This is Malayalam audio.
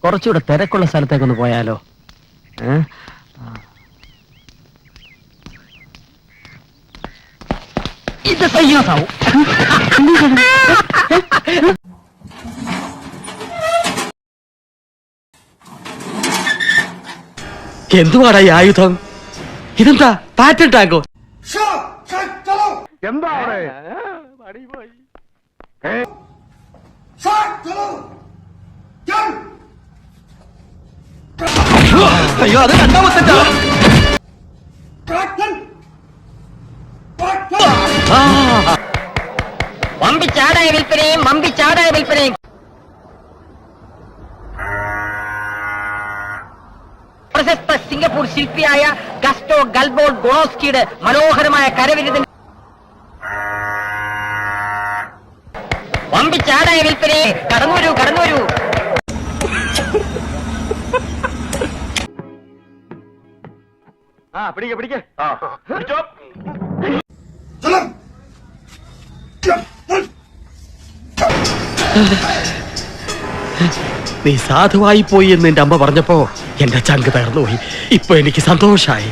കുറച്ചുകൂടെ തിരക്കുള്ള സ്ഥലത്തേക്കൊന്ന് പോയാലോ? ഇത് തയ്യാറാവും. എന്തുവാടാ ഈ ആയുധം? ഇതെന്താ പാറ്റൻ ടാങ്കോ? എന്താ അയ്യോ, അത് രണ്ടാമത്തെ വമ്പിച്ചാടായ വിൽപ്പനയും വമ്പിച്ചാടായ വിൽപ്പനയും. പ്രശസ്ത സിംഗപ്പൂർ ശില്പിയായ ഗസ്റ്റോ ഗൽബോൾ ഗോണോസ്കിയുടെ മനോഹരമായ കരവിരുതിന് വമ്പിച്ചാടായ വിൽപ്പനയെ കടന്നുവരൂ കടന്നുവരൂ. പിടിക്കേ നീ സാധുവായി പോയി എന്ന് എന്റെ അമ്മ പറഞ്ഞപ്പോ എന്റെ ചങ്ക് തകർന്നുപോയി. ഇപ്പൊ എനിക്ക് സന്തോഷായി.